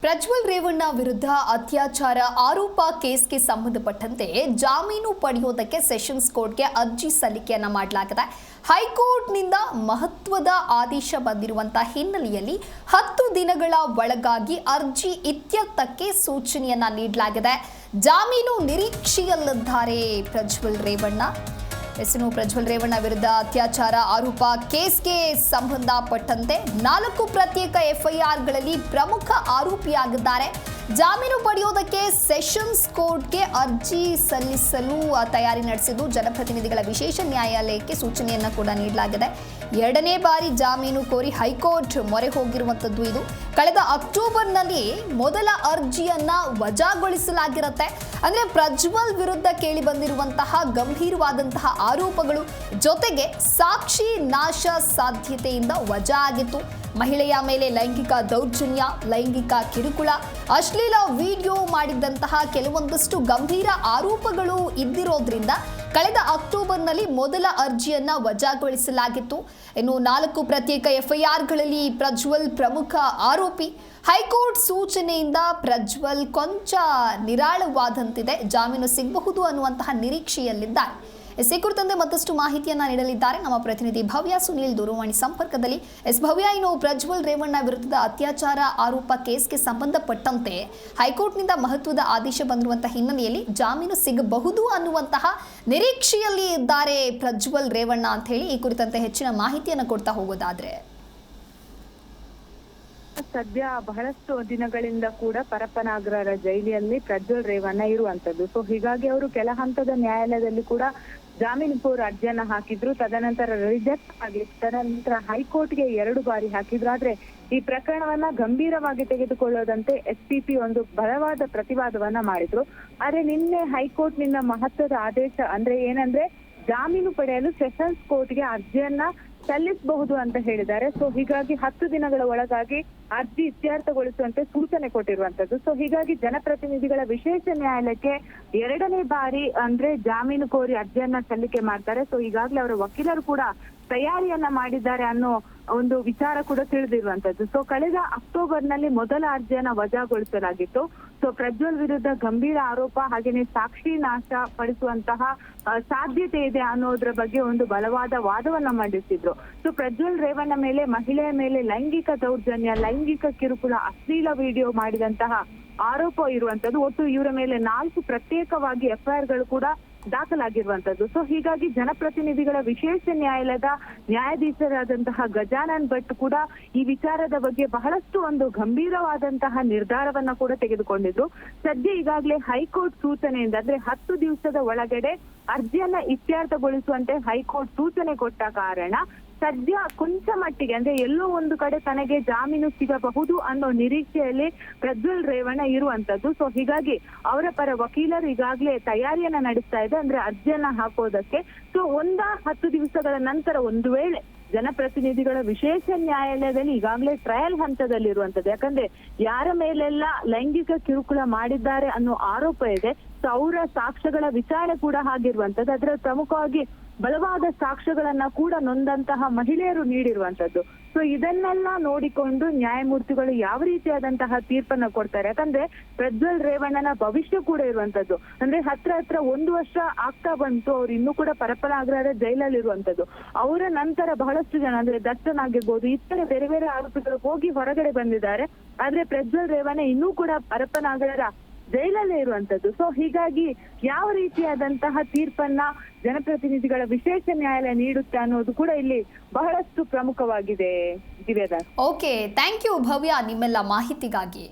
ಪ್ರಜ್ವಲ್ ರೇವಣ್ಣ ವಿರುದ್ಧ ಅತ್ಯಾಚಾರ ಆರೋಪ ಕೇಸ್ಗೆ ಸಂಬಂಧಪಟ್ಟಂತೆ ಜಾಮೀನು ಪಡೆಯುವುದಕ್ಕೆ ಸೆಷನ್ಸ್ ಕೋರ್ಟ್ಗೆ ಅರ್ಜಿ ಸಲ್ಲಿಕೆಯನ್ನ ಮಾಡಲಾಗಿದೆ. ಹೈಕೋರ್ಟ್ನಿಂದ ಮಹತ್ವದ ಆದೇಶ ಬಂದಿರುವಂತಹ ಹಿನ್ನೆಲೆಯಲ್ಲಿ 10 ದಿನಗಳ ಒಳಗಾಗಿ ಅರ್ಜಿ ಇತ್ಯರ್ಥಕ್ಕೆ ಸೂಚನೆಯನ್ನ ನೀಡಲಾಗಿದೆ. ಜಾಮೀನು ನಿರೀಕ್ಷೆಯಲ್ಲಿದ್ದಾರೆ ಪ್ರಜ್ವಲ್ ರೇವಣ್ಣ. ಪ್ರಜ್ವಲ್ ರೇವಣ್ಣ ವಿರುದ್ಧ ಅತ್ಯಾಚಾರ ಆರೋಪ ಕೇಸ್ಗೆ ಸಂಬಂಧಪಟ್ಟಂತೆ 4 ಪ್ರತ್ಯೇಕ ಎಫ್ಐಆರ್ಗಳಲ್ಲಿ ಪ್ರಮುಖ ಆರೋಪಿಯಾಗಿದ್ದಾರೆ. ಜಾಮೀನು ಪಡೆಯುವುದಕ್ಕೆ ಸೆಷನ್ಸ್ ಕೋರ್ಟ್ಗೆ ಅರ್ಜಿ ಸಲ್ಲಿಸಲು ತಯಾರಿ ನಡೆಸಿದ್ದು ಜನಪ್ರತಿನಿಧಿಗಳ ವಿಶೇಷ ನ್ಯಾಯಾಲಯಕ್ಕೆ ಸೂಚನೆಯನ್ನ ಕೂಡ ನೀಡಲಾಗಿದೆ. 2ನೇ ಬಾರಿ ಜಾಮೀನು ಕೋರಿ ಹೈಕೋರ್ಟ್ ಮೊರೆ ಹೋಗಿರುವಂತದ್ದು ಇದು. ಕಳೆದ ಅಕ್ಟೋಬರ್ನಲ್ಲಿ ಮೊದಲ ಅರ್ಜಿಯನ್ನ ವಜಾಗೊಳಿಸಲಾಗಿರುತ್ತೆ. ಅಂದ್ರೆ ಪ್ರಜ್ವಲ್ ವಿರುದ್ಧ ಕೇಳಿ ಬಂದಿರುವಂತಹ ಗಂಭೀರವಾದಂತಹ ಆರೋಪಗಳು ಜೊತೆಗೆ ಸಾಕ್ಷಿ ನಾಶ ಸಾಧ್ಯತೆಯಿಂದ ವಜಾ ಆಗಿತ್ತು. ಮಹಿಳೆಯ ಮೇಲೆ ಲೈಂಗಿಕ ದೌರ್ಜನ್ಯ, ಲೈಂಗಿಕ ಕಿರುಕುಳ, ಅಶ್ಲೀಲ ವಿಡಿಯೋ ಮಾಡಿದ್ದಂತಹ ಕೆಲವೊಂದಷ್ಟು ಗಂಭೀರ ಆರೋಪಗಳು ಇದ್ದಿರೋದ್ರಿಂದ ಕಳೆದ ಅಕ್ಟೋಬರ್ನಲ್ಲಿ ಮೊದಲ ಅರ್ಜಿಯನ್ನ ವಜಾಗೊಳಿಸಲಾಗಿತ್ತು. ಇನ್ನು 4 ಪ್ರತ್ಯೇಕ ಎಫ್ಐಆರ್ಗಳಲ್ಲಿ ಪ್ರಜ್ವಲ್ ಪ್ರಮುಖ ಆರೋಪಿ. ಹೈಕೋರ್ಟ್ ಸೂಚನೆಯಿಂದ ಪ್ರಜ್ವಲ್ ಕೊಂಚ ನಿರಾಳವಾದಂತಿದೆ. ಜಾಮೀನು ಸಿಗಬಹುದು ಅನ್ನುವಂತಹ ನಿರೀಕ್ಷೆಯಲ್ಲಿದ್ದಾರೆ. ಈ ಕುರಿತಂತೆ ಮತ್ತಷ್ಟು ಮಾಹಿತಿಯನ್ನ ನೀಡಲಿದ್ದಾರೆ ನಮ್ಮ ಪ್ರತಿನಿಧಿ ಭವ್ಯ ಸುನೀಲ್ ದೂರವಾಣಿ ಸಂಪರ್ಕದಲ್ಲಿ. ಭವ್ಯ, ಇನ್ನು ಪ್ರಜ್ವಲ್ ರೇವಣ್ಣ ವಿರುದ್ಧದ ಅತ್ಯಾಚಾರ ಆರೋಪ ಕೇಸ್ಗೆ ಸಂಬಂಧಪಟ್ಟಂತೆ ಹೈಕೋರ್ಟ್ನಿಂದ ಮಹತ್ವದ ಆದೇಶ ಬಂದಿರುವಂತಹ ಹಿನ್ನೆಲೆಯಲ್ಲಿ ಜಾಮೀನು ಸಿಗಬಹುದು ಅನ್ನುವಂತಹ ನಿರೀಕ್ಷೆಯಲ್ಲಿ ಇದ್ದಾರೆ ಪ್ರಜ್ವಲ್ ರೇವಣ್ಣ ಅಂತ ಹೇಳಿ ಈ ಕುರಿತಂತೆ ಹೆಚ್ಚಿನ ಮಾಹಿತಿಯನ್ನು ಕೊಡ್ತಾ ಹೋಗೋದಾದ್ರೆ, ಸದ್ಯ ಬಹಳಷ್ಟು ದಿನಗಳಿಂದ ಕೂಡ ಪರಪ್ಪನಾಗ್ರಹರ ಜೈಲಿನಲ್ಲಿ ಪ್ರಜ್ವಲ್ ರೇವಣ್ಣ ಇರುವಂತದ್ದು. ಸೊ ಹೀಗಾಗಿ ಅವರು ಕೆಲ ಹಂತದ ನ್ಯಾಯಾಲಯದಲ್ಲಿ ಕೂಡ ಜಾಮೀನು ಕೋರಿ ಅರ್ಜಿಯನ್ನ ಹಾಕಿದ್ರು. ತದನಂತರ ರಿಜೆಕ್ಟ್ ಆಗಿ ತದನಂತರ ಹೈಕೋರ್ಟ್ಗೆ 2 ಬಾರಿ ಹಾಕಿದ್ರು. ಆದ್ರೆ ಈ ಪ್ರಕರಣವನ್ನ ಗಂಭೀರವಾಗಿ ತೆಗೆದುಕೊಳ್ಳೋದಂತೆ ಎಸ್ಪಿಪಿ ಒಂದು ಬಲವಾದ ಪ್ರತಿವಾದವನ್ನ ಮಾಡಿದ್ರು. ಆದ್ರೆ ನಿನ್ನೆ ಹೈಕೋರ್ಟ್ ನಿಂದ ಮಹತ್ವದ ಆದೇಶ ಅಂದ್ರೆ ಏನಂದ್ರೆ ಜಾಮೀನು ಪಡೆಯಲು ಸೆಷನ್ಸ್ ಕೋರ್ಟ್ಗೆ ಅರ್ಜಿಯನ್ನ ಸಲ್ಲಿಸಬಹುದು ಅಂತ ಹೇಳಿದ್ದಾರೆ. ಸೊ ಹೀಗಾಗಿ 10 ದಿನಗಳ ಒಳಗಾಗಿ ಅರ್ಜಿ ಇತ್ಯರ್ಥಗೊಳಿಸುವಂತೆ ಸೂಚನೆ ಕೊಟ್ಟಿರುವಂತದ್ದು. ಸೊ ಹೀಗಾಗಿ ಜನಪ್ರತಿನಿಧಿಗಳ ವಿಶೇಷ ನ್ಯಾಯಾಲಯಕ್ಕೆ 2ನೇ ಬಾರಿ ಅಂದ್ರೆ ಜಾಮೀನು ಕೋರಿ ಅರ್ಜಿಯನ್ನ ಸಲ್ಲಿಕೆ ಮಾಡ್ತಾರೆ. ಸೊ ಈಗಾಗಲೇ ಅವರ ವಕೀಲರು ಕೂಡ ತಯಾರಿಯನ್ನ ಮಾಡಿದ್ದಾರೆ ಅನ್ನೋ ಒಂದು ವಿಚಾರ ಕೂಡ ತಿಳಿದಿರುವಂತದ್ದು. ಸೊ ಕಳೆದ ಅಕ್ಟೋಬರ್ನಲ್ಲಿ ಮೊದಲ ಅರ್ಜಿಯನ್ನ ವಜಾಗೊಳಿಸಲಾಗಿತ್ತು. ಸೊ ಪ್ರಜ್ವಲ್ ವಿರುದ್ಧ ಗಂಭೀರ ಆರೋಪ ಹಾಗೇನೆ ಸಾಕ್ಷಿ ನಾಶ ಪಡಿಸುವಂತಹ ಸಾಧ್ಯತೆ ಇದೆ ಅನ್ನೋದ್ರ ಬಗ್ಗೆ ಒಂದು ಬಲವಾದ ವಾದವನ್ನ ಮಂಡಿಸಿದ್ರು. ಸೊ ಪ್ರಜ್ವಲ್ ರೇವಣ್ಣ ಮೇಲೆ ಮಹಿಳೆಯ ಮೇಲೆ ಲೈಂಗಿಕ ದೌರ್ಜನ್ಯ, ಲೈಂಗಿಕ ಕಿರುಕುಳ, ಅಶ್ಲೀಲ ವಿಡಿಯೋ ಮಾಡಿದಂತಹ ಆರೋಪ ಇರುವಂತದ್ದು. ಒಟ್ಟು ಇವರ ಮೇಲೆ 4 ಪ್ರತ್ಯೇಕವಾಗಿ ಎಫ್ಐಆರ್ಗಳು ಕೂಡ ದಾಖಲಾಗಿರುವಂತದ್ದು. ಸೊ ಹೀಗಾಗಿ ಜನಪ್ರತಿನಿಧಿಗಳ ವಿಶೇಷ ನ್ಯಾಯಾಲಯದ ನ್ಯಾಯಾಧೀಶರಾದಂತಹ ಗಜಾನನ್ ಭಟ್ ಕೂಡ ಈ ವಿಚಾರದ ಬಗ್ಗೆ ಬಹಳಷ್ಟು ಒಂದು ಗಂಭೀರವಾದಂತಹ ನಿರ್ಧಾರವನ್ನ ಕೂಡ ತೆಗೆದುಕೊಂಡಿದ್ರು. ಸದ್ಯ ಈಗಾಗಲೇ ಹೈಕೋರ್ಟ್ ಸೂಚನೆಯಿಂದ ಅಂದ್ರೆ 10 ದಿವಸದ ಒಳಗಡೆ ಅರ್ಜಿಯನ್ನ ಇತ್ಯರ್ಥಗೊಳಿಸುವಂತೆ ಹೈಕೋರ್ಟ್ ಸೂಚನೆ ಕೊಟ್ಟ ಕಾರಣ ಸದ್ಯ ಕೊಂಚ ಮಟ್ಟಿಗೆ ಅಂದ್ರೆ ಎಲ್ಲೋ ಒಂದು ಕಡೆ ತನಗೆ ಜಾಮೀನು ಸಿಗಬಹುದು ಅನ್ನೋ ನಿರೀಕ್ಷೆಯಲ್ಲಿ ಪ್ರಜ್ವಲ್ ರೇವಣ್ಣ ಇರುವಂತದ್ದು. ಸೊ ಹೀಗಾಗಿ ಅವರ ಪರ ವಕೀಲರು ಈಗಾಗಲೇ ತಯಾರಿಯನ್ನ ನಡೆಸ್ತಾ ಇದೆ ಅಂದ್ರೆ ಅರ್ಜಿಯನ್ನ ಹಾಕೋದಕ್ಕೆ. ಸೊ 10 ದಿವಸಗಳ ನಂತರ ಒಂದು ವೇಳೆ ಜನಪ್ರತಿನಿಧಿಗಳ ವಿಶೇಷ ನ್ಯಾಯಾಲಯದಲ್ಲಿ ಈಗಾಗಲೇ ಟ್ರಯಲ್ ಹಂತದಲ್ಲಿರುವಂತದ್ದು. ಯಾಕಂದ್ರೆ ಯಾರ ಮೇಲೆಲ್ಲ ಲೈಂಗಿಕ ಕಿರುಕುಳ ಮಾಡಿದ್ದಾರೆ ಅನ್ನೋ ಆರೋಪ ಇದೆ. ಸೊ ಅವರ ಸಾಕ್ಷ್ಯಗಳ ವಿಚಾರಣೆ ಕೂಡ ಆಗಿರುವಂತದ್ದು. ಅದರ ಪ್ರಮುಖವಾಗಿ ಬಲವಾದ ಸಾಕ್ಷ್ಯಗಳನ್ನ ಕೂಡ ನೊಂದಂತಹ ಮಹಿಳೆಯರು ನೀಡಿರುವಂತದ್ದು. ಸೊ ಇದನ್ನೆಲ್ಲ ನೋಡಿಕೊಂಡು ನ್ಯಾಯಮೂರ್ತಿಗಳು ಯಾವ ರೀತಿಯಾದಂತಹ ತೀರ್ಪನ್ನ ಕೊಡ್ತಾರೆ. ಯಾಕಂದ್ರೆ ಪ್ರಜ್ವಲ್ ರೇವಣ್ಣನ ಭವಿಷ್ಯ ಕೂಡ ಇರುವಂತದ್ದು. ಅಂದ್ರೆ ಹತ್ರ 1 ವರ್ಷ ಆಗ್ತಾ ಬಂತು, ಅವ್ರು ಇನ್ನೂ ಕೂಡ ಪರಪ್ಪನಾಗ್ರಹರ ಜೈಲಲ್ಲಿ ಇರುವಂತದ್ದು. ಅವರ ನಂತರ ಬಹಳಷ್ಟು ಜನ ಅಂದ್ರೆ ದರ್ಶನ್ ಆಗಿರ್ಬೋದು, ಇತರೆ ಬೇರೆ ಬೇರೆ ಆರೋಪಿಗಳು ಹೋಗಿ ಹೊರಗಡೆ ಬಂದಿದ್ದಾರೆ. ಆದ್ರೆ ಪ್ರಜ್ವಲ್ ರೇವಣ್ಣ ಇನ್ನೂ ಕೂಡ ಪರಪ್ಪನಾಗ್ರಹರ ಜೈಲಲ್ಲೇ ಇರುವಂತದ್ದು. ಸೊ ಹೀಗಾಗಿ ಯಾವ ರೀತಿಯಾದಂತಹ ತೀರ್ಪನ್ನ ಜನಪ್ರತಿನಿಧಿಗಳ ವಿಶೇಷ ನ್ಯಾಯಾಲಯ ನೀಡುತ್ತೆ ಅನ್ನೋದು ಕೂಡ ಇಲ್ಲಿ ಬಹಳಷ್ಟು ಪ್ರಮುಖವಾಗಿದೆ. ದಿವ್ಯದಾಸ್. ಓಕೆ, ಥ್ಯಾಂಕ್ ಯು ಭವ್ಯ ನಿಮ್ಮೆಲ್ಲ ಮಾಹಿತಿಗಾಗಿ.